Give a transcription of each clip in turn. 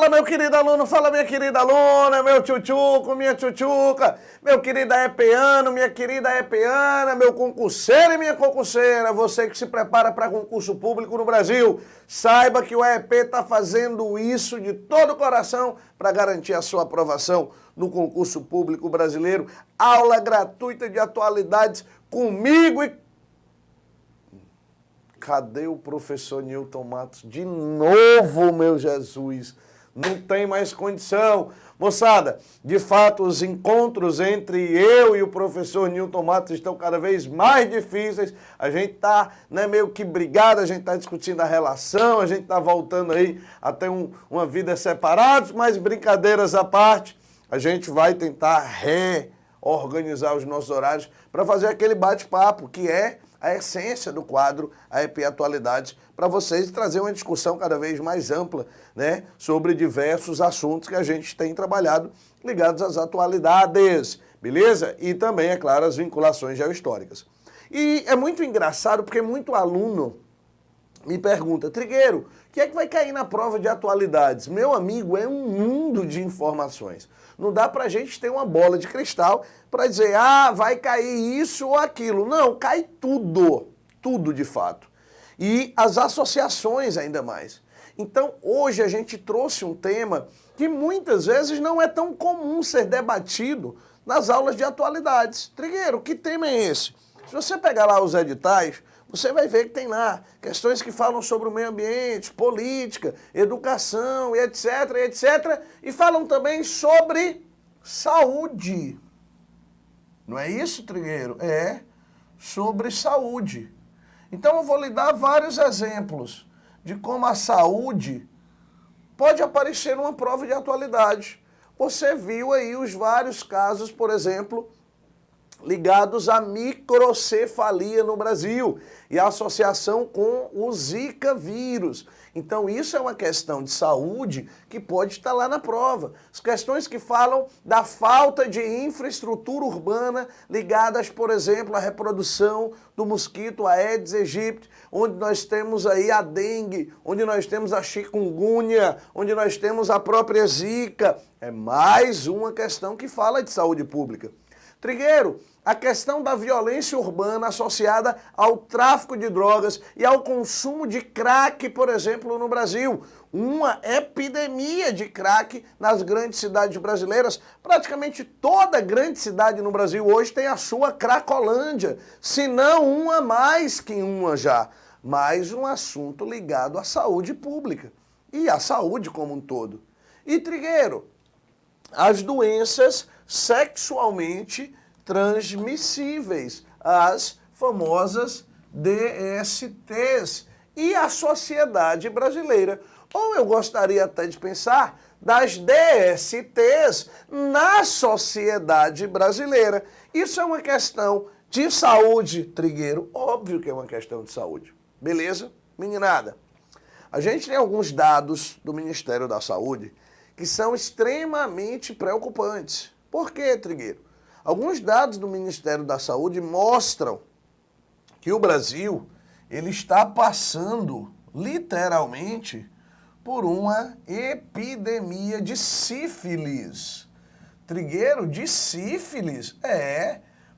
Fala, meu querido aluno, fala, minha querida aluna, meu tchutchuco, minha tchutchuca, meu querido epeano, minha querida epeana, meu concurseiro e minha concurseira, você que se prepara para concurso público no Brasil, saiba que o EEP está fazendo isso de todo o coração para garantir a sua aprovação no concurso público brasileiro. Aula gratuita de atualidades comigo e... Cadê o professor Newton Matos? De novo, meu Jesus, não tem mais condição. Moçada, de fato, os encontros entre eu e o professor Newton Matos estão cada vez mais difíceis. A gente está meio que brigado, a gente está discutindo a relação, a gente está voltando aí a ter uma vida separados, mas brincadeiras à parte, a gente vai tentar reorganizar os nossos horários para fazer aquele bate-papo que é a essência do quadro EEP Atualidades para vocês e trazer uma discussão cada vez mais ampla, né, sobre diversos assuntos que a gente tem trabalhado ligados às atualidades, beleza? E também, é claro, as vinculações geohistóricas. E é muito engraçado porque muito aluno me pergunta, Trigueiro, o que é que vai cair na prova de atualidades? Meu amigo, é um mundo de informações. Não dá pra gente ter uma bola de cristal para dizer, vai cair isso ou aquilo. Não, cai tudo, tudo de fato. E as associações ainda mais. Então, hoje a gente trouxe um tema que muitas vezes não é tão comum ser debatido nas aulas de atualidades. Trigueiro, que tema é esse? Se você pegar lá os editais, você vai ver que tem lá questões que falam sobre o meio ambiente, política, educação, etc, etc. E falam também sobre saúde. Não é isso, Trigueiro? É sobre saúde. Então eu vou lhe dar vários exemplos de como a saúde pode aparecer numa prova de atualidade. Você viu aí os vários casos, por exemplo, ligados à microcefalia no Brasil e a associação com o Zika vírus. Então isso é uma questão de saúde que pode estar lá na prova. As questões que falam da falta de infraestrutura urbana ligadas, por exemplo, à reprodução do mosquito Aedes aegypti, onde nós temos aí a dengue, onde nós temos a chikungunya, onde nós temos a própria Zika. É mais uma questão que fala de saúde pública. Trigueiro, a questão da violência urbana associada ao tráfico de drogas e ao consumo de crack, por exemplo, no Brasil. Uma epidemia de crack nas grandes cidades brasileiras. Praticamente toda grande cidade no Brasil hoje tem a sua cracolândia, se não uma mais que uma já. Mais um assunto ligado à saúde pública e à saúde como um todo. E, Trigueiro, as doenças sexualmente transmissíveis, as famosas DSTs, e a sociedade brasileira. Ou eu gostaria até de pensar das DSTs na sociedade brasileira. Isso é uma questão de saúde, Trigueiro, óbvio que é uma questão de saúde. Beleza? Meninada, a gente tem alguns dados do Ministério da Saúde que são extremamente preocupantes. Por quê, Trigueiro? Alguns dados do Ministério da Saúde mostram que o Brasil ele está passando, literalmente, por uma epidemia de sífilis. Trigueiro, de sífilis?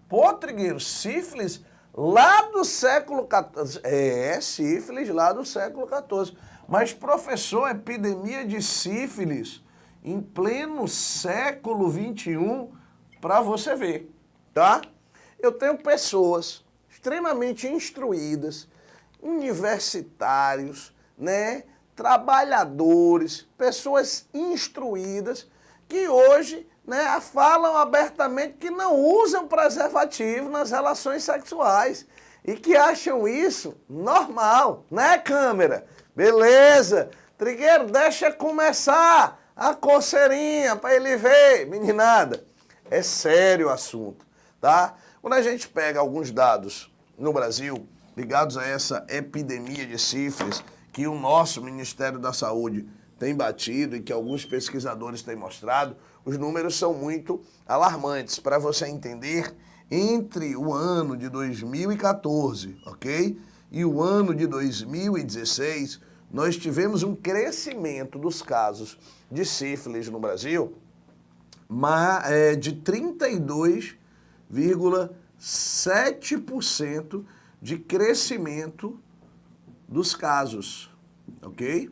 Pô, Trigueiro, sífilis lá do século XIV. Sífilis lá do século XIV. Mas, professor, epidemia de sífilis em pleno século XXI, para você ver, tá? Eu tenho pessoas extremamente instruídas, universitários, né, trabalhadores, pessoas instruídas, que hoje, né, falam abertamente que não usam preservativo nas relações sexuais e que acham isso normal, né, câmera? Beleza, Trigueiro, deixa começar a coceirinha para ele ver, meninada. É sério o assunto, tá? Quando a gente pega alguns dados no Brasil ligados a essa epidemia de sífilis que o nosso Ministério da Saúde tem batido e que alguns pesquisadores têm mostrado, os números são muito alarmantes. Para você entender, entre o ano de 2014, ok? E o ano de 2016, nós tivemos um crescimento dos casos de sífilis no Brasil de 32,7% de crescimento dos casos, ok?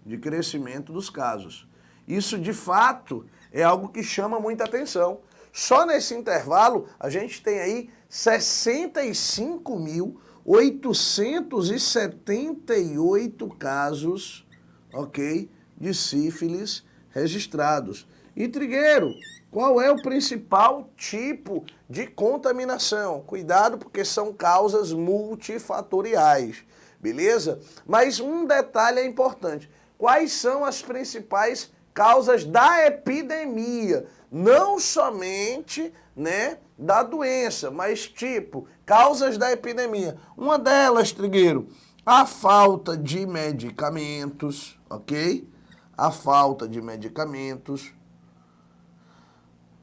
De crescimento dos casos. Isso, de fato, é algo que chama muita atenção. Só nesse intervalo, a gente tem aí 65.878 casos, ok, de sífilis registrados. E, Trigueiro, qual é o principal tipo de contaminação? Cuidado, porque são causas multifatoriais, beleza? Mas um detalhe é importante. Quais são as principais causas da epidemia? Não somente, né, da doença, mas tipo, causas da epidemia. Uma delas, Trigueiro, a falta de medicamentos, ok? A falta de medicamentos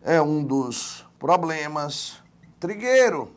é um dos problemas. Trigueiro,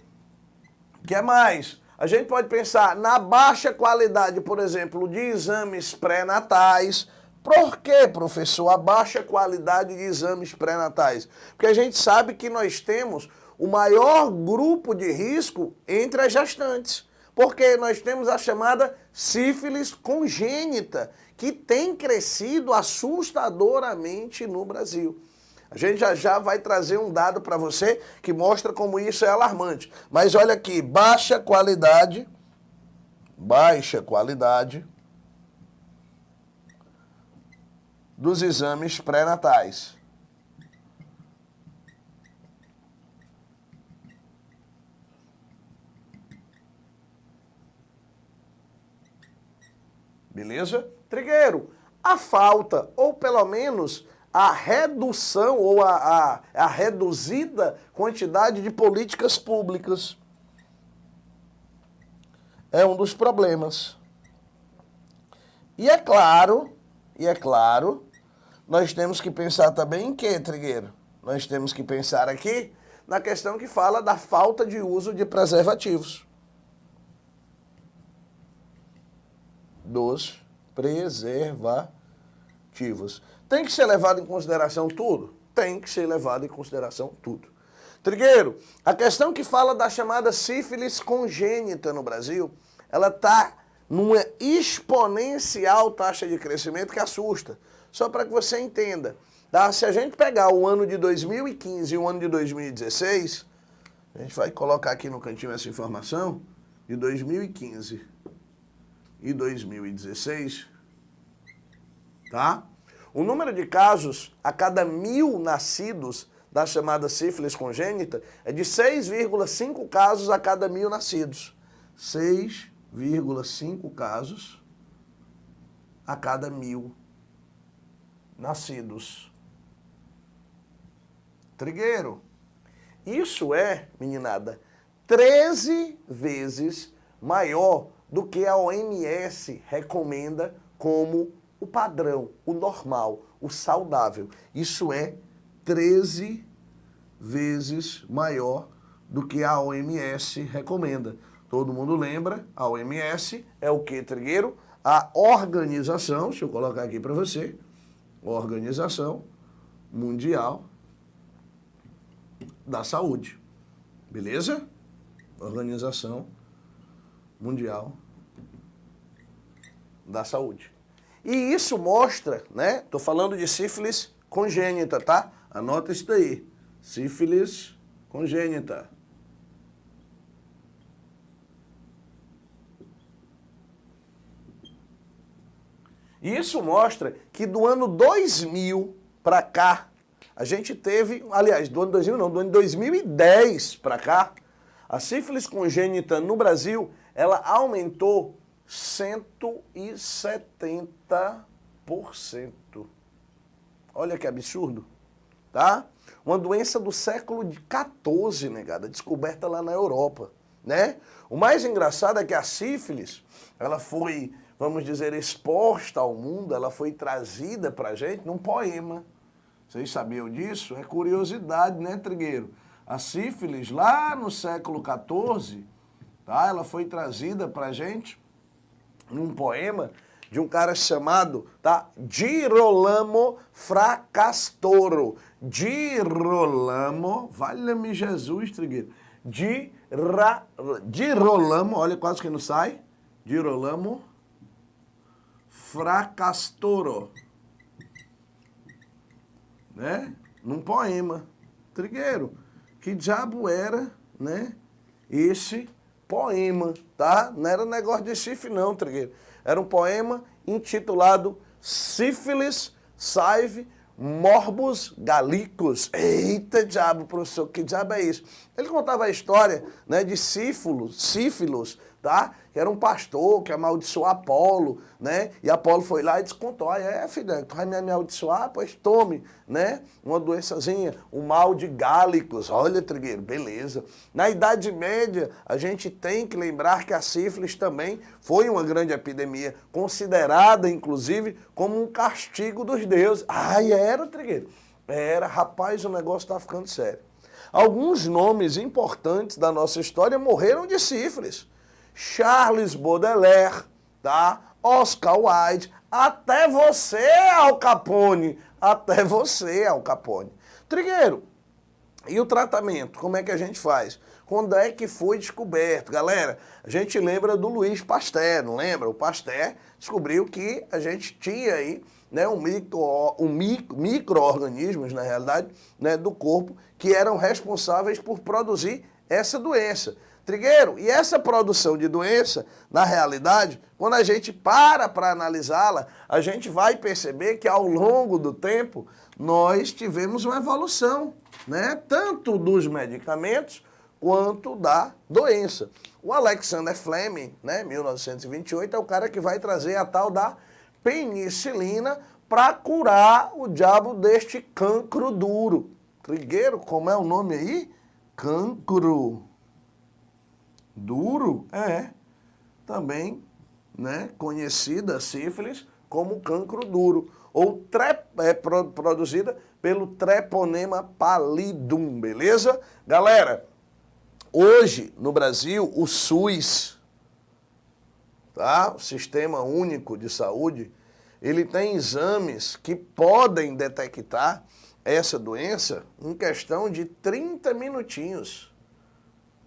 o que mais? A gente pode pensar na baixa qualidade, por exemplo, de exames pré-natais. Por que, professor, a baixa qualidade de exames pré-natais? Porque a gente sabe que nós temos o maior grupo de risco entre as gestantes. Porque nós temos a chamada sífilis congênita, que tem crescido assustadoramente no Brasil. A gente já vai trazer um dado para você que mostra como isso é alarmante. Mas olha aqui, baixa qualidade dos exames pré-natais. Beleza? Trigueiro, a falta, ou pelo menos a redução ou a reduzida quantidade de políticas públicas é um dos problemas. E é claro, nós temos que pensar também em quê, Trigueiro? Nós temos que pensar aqui na questão que fala da falta de uso de preservativos. Dos preservativos. Tem que ser levado em consideração tudo? Tem que ser levado em consideração tudo. Trigueiro, a questão que fala da chamada sífilis congênita no Brasil, ela está numa exponencial taxa de crescimento que assusta. Só para que você entenda, tá? Se a gente pegar o ano de 2015 e o ano de 2016, a gente vai colocar aqui no cantinho essa informação, de 2015 e 2016, tá? O número de casos a cada 1.000 nascidos da chamada sífilis congênita é de 6,5 casos a cada 1.000 nascidos. 6,5 casos a cada 1.000 nascidos. Trigueiro, isso é, meninada, 13 vezes maior do que a OMS recomenda como o padrão, o normal, o saudável. Isso é 13 vezes maior do que a OMS recomenda. Todo mundo lembra, a OMS é o que, Trigueiro? A organização, deixa eu colocar aqui para você, Organização Mundial da Saúde. Beleza? Organização Mundial da Saúde. E isso mostra, né? Tô falando de sífilis congênita, tá? Anota isso daí. Sífilis congênita. E isso mostra que do ano 2000 para cá, a gente teve, aliás, do ano 2000 não, do ano 2010 para cá, a sífilis congênita no Brasil, ela aumentou 170%. Olha que absurdo, tá? Uma doença do século XIV, negada, descoberta lá na Europa, né? O mais engraçado é que a sífilis, ela foi, vamos dizer, exposta ao mundo, ela foi trazida pra gente num poema. Vocês sabiam disso? É curiosidade, né, Trigueiro? A sífilis, lá no século XIV, tá? Ela foi trazida pra gente num poema de um cara chamado, tá? Girolamo Fracastoro. Girolamo, valha-me Jesus, Trigueiro. Girolamo, olha, quase que não sai. Girolamo Fracastoro. Né? Num poema. Trigueiro, que diabo era, né? Esse poema, tá? Não era negócio de chifre não, Trigueiro. Era um poema intitulado Sífilis Saive Morbus Gallicus. Eita diabo, professor, que diabo é isso? Ele contava a história, né, de Sífilos, tá? Que era um pastor que amaldiçoou Apolo, né? E Apolo foi lá e descontou. Filha, tu vai me amaldiçoar? Pois tome, né? Uma doençazinha, o mal de Gálicos. Olha, Trigueiro, beleza. Na Idade Média, a gente tem que lembrar que a sífilis também foi uma grande epidemia, considerada, inclusive, como um castigo dos deuses. Era, Trigueiro. Era, rapaz, o negócio tá ficando sério. Alguns nomes importantes da nossa história morreram de sífilis. Charles Baudelaire, tá? Oscar Wilde, até você, Al Capone. Até você, Al Capone. Trigueiro, e o tratamento? Como é que a gente faz? Quando é que foi descoberto? Galera, a gente lembra do Louis Pasteur, não lembra? O Pasteur descobriu que a gente tinha aí, né, micro-organismos, na realidade, né, do corpo, que eram responsáveis por produzir essa doença. Trigueiro, e essa produção de doença, na realidade, quando a gente para analisá-la, a gente vai perceber que ao longo do tempo nós tivemos uma evolução, né? Tanto dos medicamentos quanto da doença. O Alexander Fleming, né, 1928, é o cara que vai trazer a tal da penicilina para curar o diabo deste cancro duro. Trigueiro, como é o nome aí? Cancro duro? Também, né, conhecida sífilis como cancro duro, ou produzida pelo Treponema pallidum, beleza? Galera, hoje no Brasil o SUS, tá? O Sistema Único de Saúde, ele tem exames que podem detectar essa doença em questão de 30 minutinhos.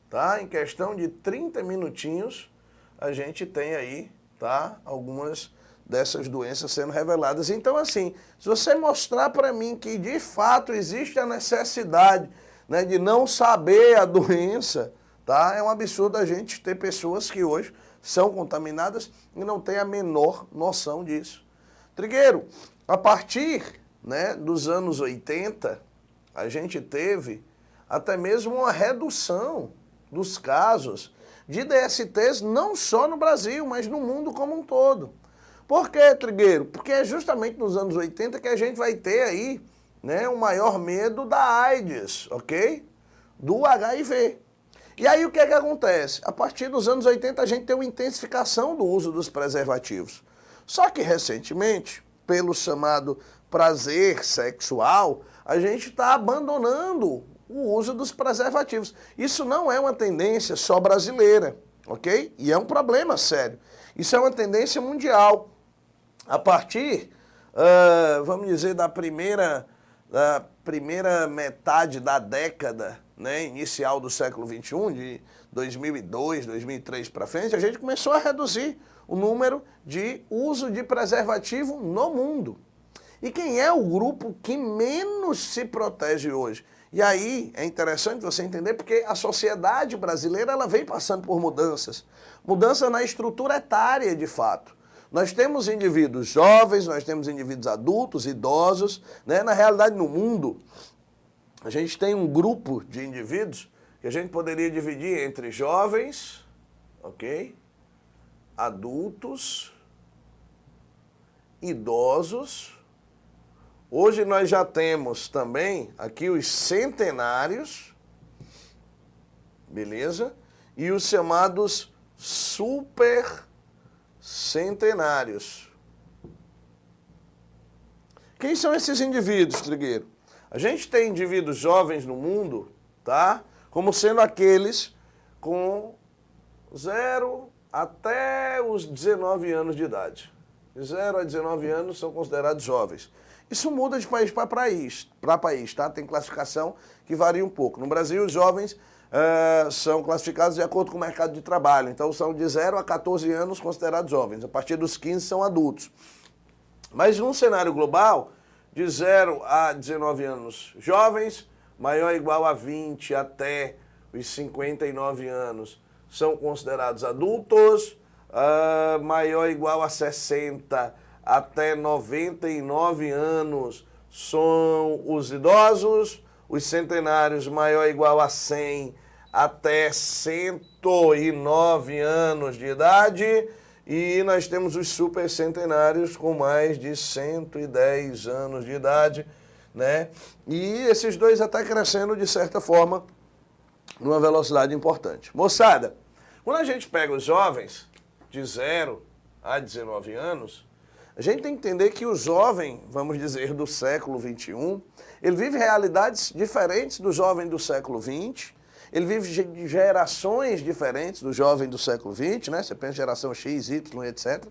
Tá? Em questão de 30 minutinhos, a gente tem aí, tá, algumas dessas doenças sendo reveladas. Então, assim, se você mostrar para mim que de fato existe a necessidade, né, de não saber a doença, tá? É um absurdo a gente ter pessoas que hoje são contaminadas e não têm a menor noção disso. Trigueiro, a partir, né, dos anos 80, a gente teve até mesmo uma redução dos casos de DSTs, não só no Brasil, mas no mundo como um todo. Por quê, Trigueiro? Porque é justamente nos anos 80 que a gente vai ter aí, né, o maior medo da AIDS, ok? Do HIV. E aí o que é que acontece? A partir dos anos 80 a gente tem uma intensificação do uso dos preservativos. Só que recentemente, pelo chamado prazer sexual, a gente está abandonando o uso dos preservativos. Isso não é uma tendência só brasileira, ok? E é um problema sério. Isso é uma tendência mundial. A partir, vamos dizer, da primeira metade da década, né, inicial do século XXI, de 2002, 2003 para frente, a gente começou a reduzir o número de uso de preservativo no mundo. E quem é o grupo que menos se protege hoje? E aí é interessante você entender porque a sociedade brasileira ela vem passando por mudanças. Mudança na estrutura etária, de fato. Nós temos indivíduos jovens, nós temos indivíduos adultos, idosos, né? Na realidade, no mundo, a gente tem um grupo de indivíduos que a gente poderia dividir entre jovens, ok? Adultos, idosos. Hoje nós já temos também aqui os centenários, beleza? E os chamados supercentenários. Quem são esses indivíduos, Trigueiro? A gente tem indivíduos jovens no mundo, tá? Como sendo aqueles com 0 até os 19 anos de idade. De 0 a 19 anos são considerados jovens. Isso muda de país para país, tá? Tem classificação que varia um pouco. No Brasil, os jovens são classificados de acordo com o mercado de trabalho. Então, são de 0 a 14 anos considerados jovens. A partir dos 15 são adultos. Mas num cenário global, de 0 a 19 anos jovens, maior ou igual a 20 até os 59 anos são considerados adultos, maior ou igual a 60 até 99 anos são os idosos, os centenários maior ou igual a 100 até 109 anos de idade, e nós temos os supercentenários com mais de 110 anos de idade, né? E esses dois até crescendo de certa forma numa velocidade importante. Moçada, quando a gente pega os jovens de 0 a 19 anos, a gente tem que entender que o jovem, vamos dizer, do século XXI, ele vive realidades diferentes do jovem do século XX, ele vive gerações diferentes do jovem do século XX, né? Você pensa em geração X, Y, etc.,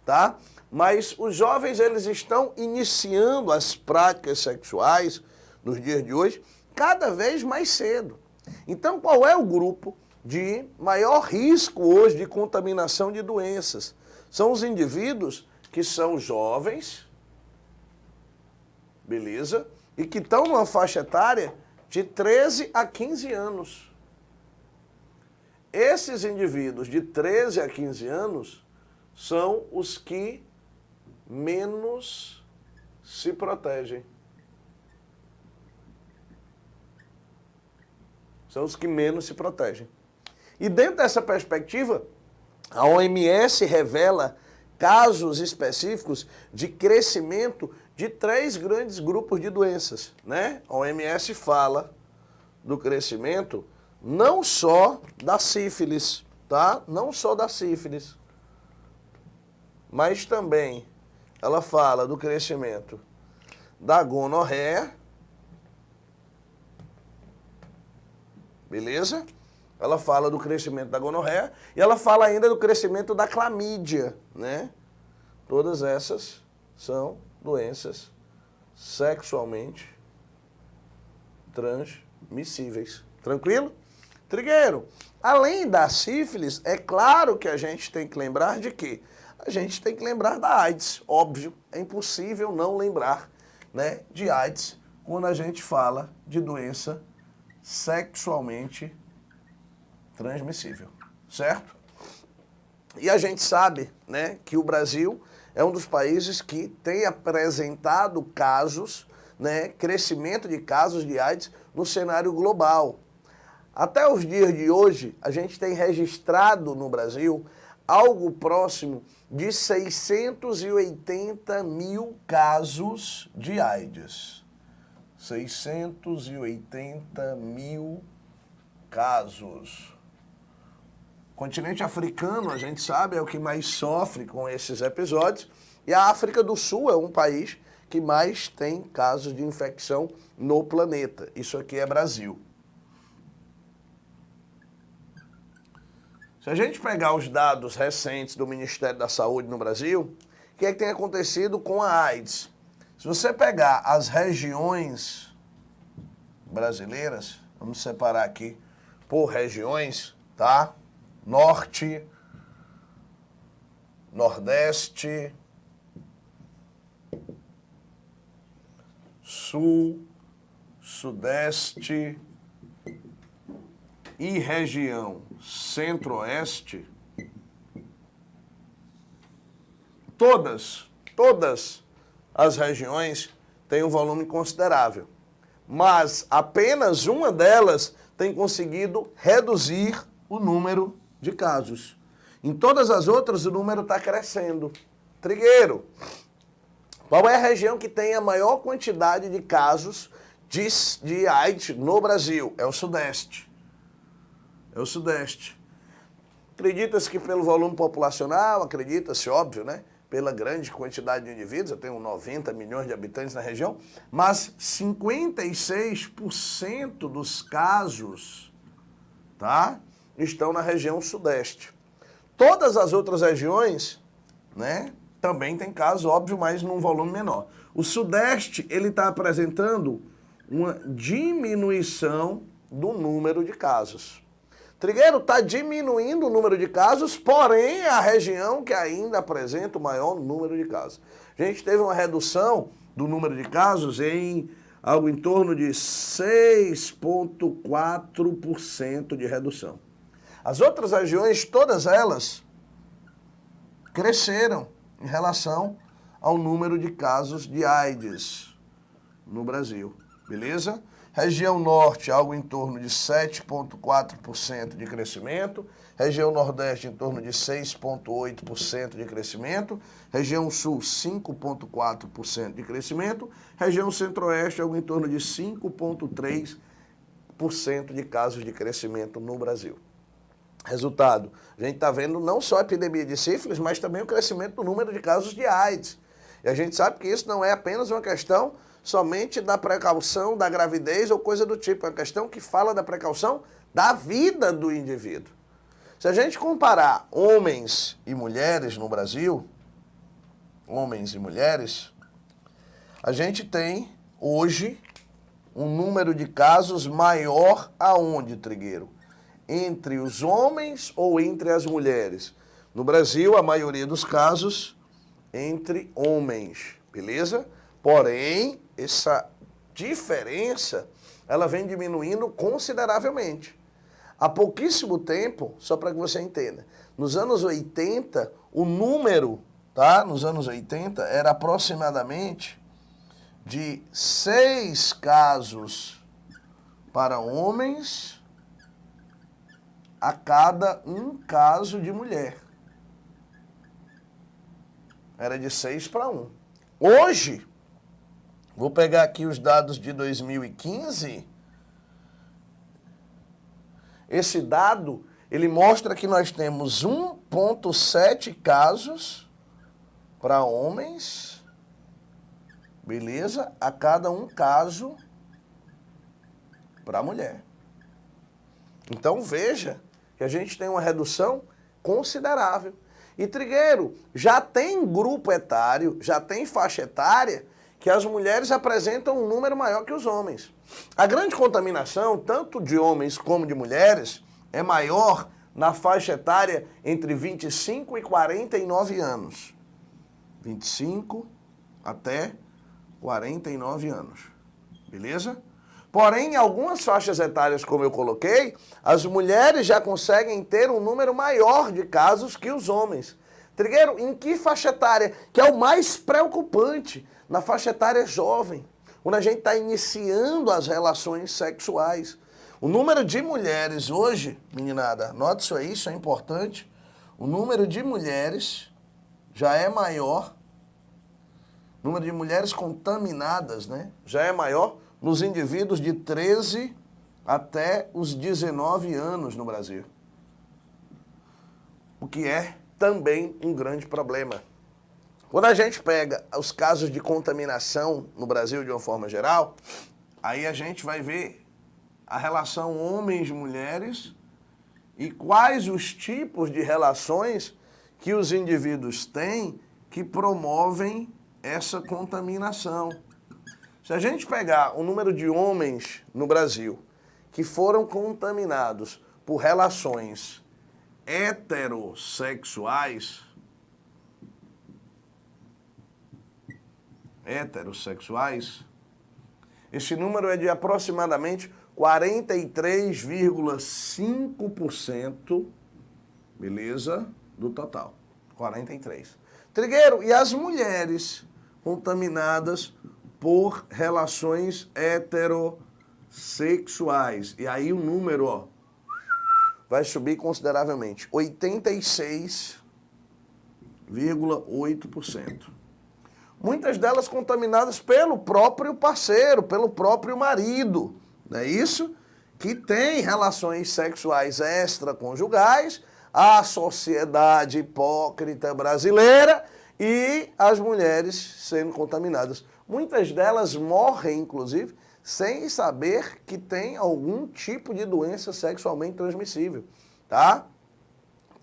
tá? Mas os jovens, eles estão iniciando as práticas sexuais nos dias de hoje cada vez mais cedo. Então, qual é o grupo de maior risco hoje de contaminação de doenças? São os indivíduos que são jovens, beleza? E que estão numa faixa etária de 13 a 15 anos. Esses indivíduos de 13 a 15 anos são os que menos se protegem. São os que menos se protegem. E dentro dessa perspectiva, a OMS revela casos específicos de crescimento de 3 grandes grupos de doenças, né? A OMS fala do crescimento não só da sífilis, tá? Não só da sífilis, mas também ela fala do crescimento da gonorreia, beleza? Ela fala do crescimento da gonorreia e ela fala ainda do crescimento da clamídia, né? Todas essas são doenças sexualmente transmissíveis. Tranquilo? Trigueiro, além da sífilis, é claro que a gente tem que lembrar de quê? A gente tem que lembrar da AIDS, óbvio. É impossível não lembrar, né, de AIDS quando a gente fala de doença sexualmente transmissível, certo? E a gente sabe, né, que o Brasil é um dos países que tem apresentado casos, né, crescimento de casos de AIDS no cenário global. Até os dias de hoje, a gente tem registrado no Brasil algo próximo de 680 mil casos de AIDS. 680 mil casos. O continente africano, a gente sabe, é o que mais sofre com esses episódios. E a África do Sul é um país que mais tem casos de infecção no planeta. Isso aqui é Brasil. Se a gente pegar os dados recentes do Ministério da Saúde no Brasil, o que é que tem acontecido com a AIDS? Se você pegar as regiões brasileiras, vamos separar aqui por regiões, tá? Norte, Nordeste, Sul, Sudeste e região Centro-Oeste, todas as regiões têm um volume considerável, mas apenas uma delas tem conseguido reduzir o número de casos. Em todas as outras, o número está crescendo. Trigueiro, qual é a região que tem a maior quantidade de casos de AIDS no Brasil? É o Sudeste. É o Sudeste. Acredita-se que pelo volume populacional, acredita-se, óbvio, né? Pela grande quantidade de indivíduos, eu tenho 90 milhões de habitantes na região, mas 56% dos casos, tá, estão na região Sudeste. Todas as outras regiões, né, também tem casos, óbvio, mas num volume menor. O Sudeste, ele está apresentando uma diminuição do número de casos. Trigueiro, está diminuindo o número de casos, porém é a região que ainda apresenta o maior número de casos. A gente teve uma redução do número de casos em algo em torno de 6,4% de redução. As outras regiões, todas elas, cresceram em relação ao número de casos de AIDS no Brasil, beleza? Região Norte, algo em torno de 7,4% de crescimento. Região Nordeste, em torno de 6,8% de crescimento. Região Sul, 5,4% de crescimento. Região Centro-Oeste, algo em torno de 5,3% de casos de crescimento no Brasil. Resultado, a gente está vendo não só a epidemia de sífilis, mas também o crescimento do número de casos de AIDS. E a gente sabe que isso não é apenas uma questão somente da precaução da gravidez ou coisa do tipo. É uma questão que fala da precaução da vida do indivíduo. Se a gente comparar homens e mulheres no Brasil, homens e mulheres, a gente tem hoje um número de casos maior aonde, Trigueiro? Entre os homens ou entre as mulheres? No Brasil, a maioria dos casos entre homens, beleza? Porém, essa diferença, ela vem diminuindo consideravelmente. Há pouquíssimo tempo, só para que você entenda, nos anos 80, o número, tá? Nos anos 80, era aproximadamente de 6 casos para homens a cada 1 caso de mulher. Era de 6 para 1. Hoje, vou pegar aqui os dados de 2015. Esse dado, ele mostra que nós temos 1,7 casos para homens, beleza? A cada 1 caso para mulher. Então veja que a gente tem uma redução considerável. E, Trigueiro, já tem grupo etário, já tem faixa etária que as mulheres apresentam um número maior que os homens. A grande contaminação, tanto de homens como de mulheres, é maior na faixa etária entre 25 e 49 anos. 25 até 49 anos. Beleza? Porém, em algumas faixas etárias, como eu coloquei, as mulheres já conseguem ter um número maior de casos que os homens. Trigueiro, em que faixa etária? Que é o mais preocupante, na faixa etária jovem, quando a gente está iniciando as relações sexuais. O número de mulheres hoje, meninada, anote isso é importante, o número de mulheres já é maior, o número de mulheres contaminadas, né, já é maior nos indivíduos de 13 até os 19 anos no Brasil. O que é também um grande problema. Quando a gente pega os casos de contaminação no Brasil de uma forma geral, aí a gente vai ver a relação homens-mulheres e quais os tipos de relações que os indivíduos têm que promovem essa contaminação. Se a gente pegar o número de homens no Brasil que foram contaminados por relações heterossexuais, esse número é de aproximadamente 43,5%, beleza, do total. 43. Trigueiro, e as mulheres contaminadas por relações heterossexuais? E aí o número, ó, vai subir consideravelmente. 86,8%. Muitas delas contaminadas pelo próprio parceiro, pelo próprio marido, não é isso? Que tem relações sexuais extraconjugais, a sociedade hipócrita brasileira e as mulheres sendo contaminadas. Muitas delas morrem, inclusive, sem saber que tem algum tipo de doença sexualmente transmissível, tá?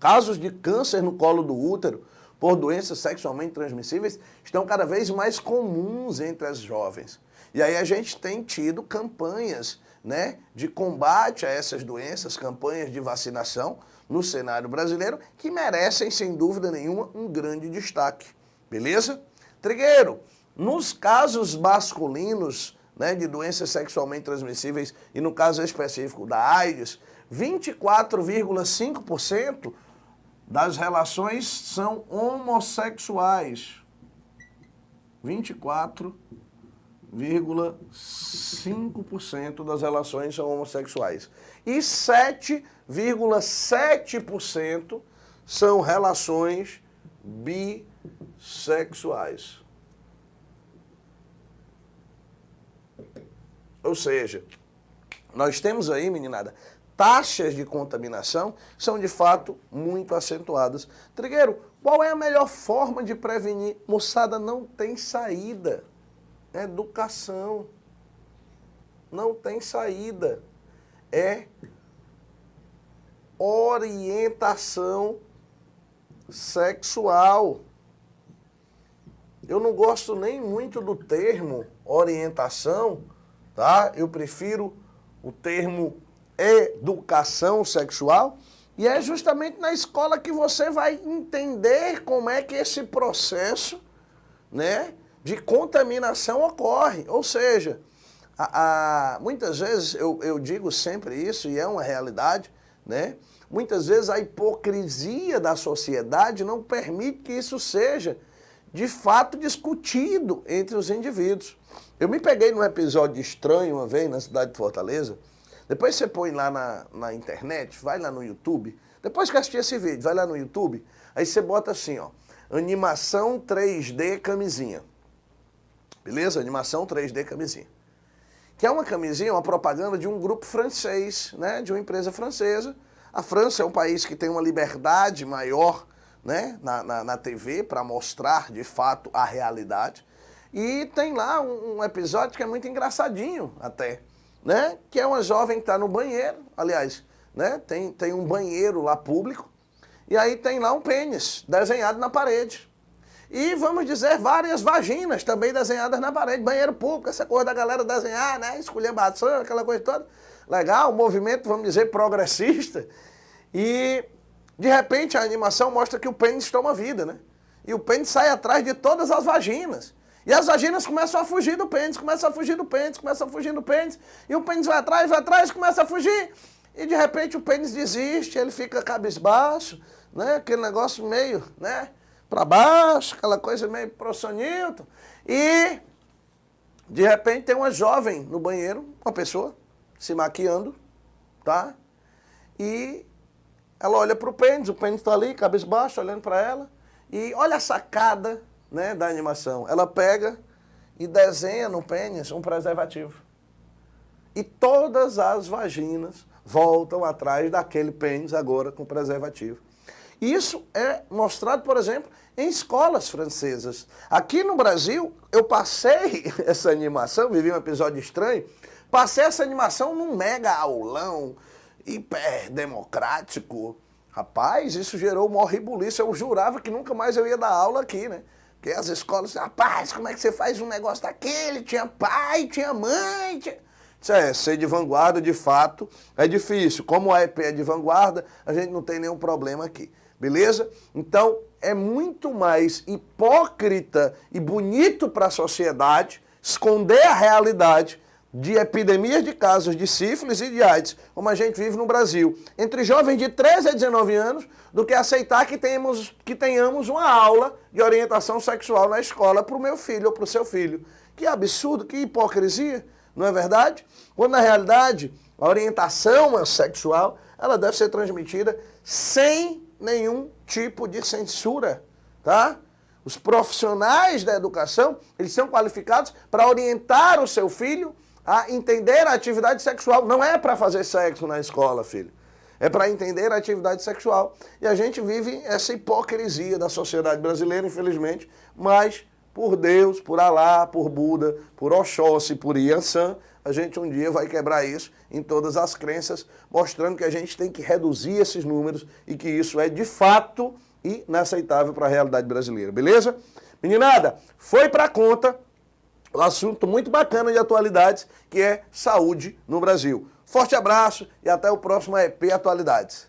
Casos de câncer no colo do útero, por doenças sexualmente transmissíveis estão cada vez mais comuns entre as jovens. E aí a gente tem tido campanhas, né, de combate a essas doenças, campanhas de vacinação no cenário brasileiro, que merecem, sem dúvida nenhuma, um grande destaque. Beleza? Trigueiro, nos casos masculinos, né, de doenças sexualmente transmissíveis, e no caso específico da AIDS, 24,5% das relações são homossexuais. 24,5% das relações são homossexuais. E 7,7% são relações bissexuais. Ou seja, nós temos aí, meninada, taxas de contaminação são de fato muito acentuadas. Trigueiro, qual é a melhor forma de prevenir? Moçada, não tem saída. Educação. Não tem saída. É orientação sexual. Eu não gosto nem muito do termo orientação, tá? Eu prefiro o termo educação sexual, e é justamente na escola que você vai entender como é que esse processo, né, de contaminação ocorre. Ou seja, muitas vezes, eu digo sempre isso, e é uma realidade, né, muitas vezes a hipocrisia da sociedade não permite que isso seja, de fato, discutido entre os indivíduos. Eu me peguei num episódio estranho uma vez na cidade de Fortaleza. Depois você põe lá na internet, vai lá no YouTube, depois que assistir esse vídeo, vai lá no YouTube, aí você bota assim, ó, animação 3D camisinha. Beleza? Animação 3D camisinha. Que é uma camisinha, uma propaganda de um grupo francês, né, de uma empresa francesa. A França é um país que tem uma liberdade maior, né, na TV para mostrar de fato a realidade. E tem lá um episódio que é muito engraçadinho até, né? Que é uma jovem que está no banheiro, aliás, né? Tem um banheiro lá público, e aí tem lá um pênis desenhado na parede. E, vamos dizer, várias vaginas também desenhadas na parede. Banheiro público, essa coisa da galera desenhar, né? Esculhambação, aquela coisa toda. Legal, movimento, vamos dizer, progressista. E, de repente, a animação mostra que o pênis toma vida, né? E o pênis sai atrás de todas as vaginas. E as vaginas começam a fugir do pênis, começam a fugir do pênis, começam a fugir do pênis. E o pênis vai atrás, começa a fugir. E de repente o pênis desiste, ele fica cabisbaixo, né? Aquele negócio meio, né? Para baixo, aquela coisa meio prosonilto. E de repente tem uma jovem no banheiro, uma pessoa se maquiando, tá? E ela olha para o pênis está ali, cabisbaixo, olhando para ela. E olha a sacada, né, da animação. Ela pega e desenha no pênis um preservativo. E todas as vaginas voltam atrás daquele pênis agora com preservativo. Isso é mostrado, por exemplo, em escolas francesas. Aqui no Brasil, eu passei essa animação, vivi um episódio estranho, passei essa animação num mega aulão, hiper democrático. Rapaz, isso gerou uma horribulice. Eu jurava que nunca mais eu ia dar aula aqui, né? Porque as escolas, rapaz, como é que você faz um negócio daquele? Tinha pai, tinha mãe, tinha... Isso é, ser de vanguarda, de fato, é difícil. Como a EP é de vanguarda, a gente não tem nenhum problema aqui. Beleza? Então, é muito mais hipócrita e bonito para a sociedade esconder a realidade de epidemias de casos de sífilis e de AIDS, como a gente vive no Brasil, entre jovens de 13 a 19 anos, do que aceitar que tenhamos uma aula de orientação sexual na escola para o meu filho ou para o seu filho. Que absurdo, que hipocrisia, não é verdade? Quando na realidade a orientação sexual ela deve ser transmitida sem nenhum tipo de censura, tá? Os profissionais da educação, eles são qualificados para orientar o seu filho a entender a atividade sexual. Não é para fazer sexo na escola, filho. É para entender a atividade sexual. E a gente vive essa hipocrisia da sociedade brasileira, infelizmente, mas por Deus, por Alá, por Buda, por Oxóssi, por Iansã, a gente um dia vai quebrar isso em todas as crenças, mostrando que a gente tem que reduzir esses números e que isso é, de fato, e inaceitável para a realidade brasileira, beleza? Meninada, foi pra conta um assunto muito bacana de atualidades, que é saúde no Brasil. Forte abraço e até o próximo EP Atualidades.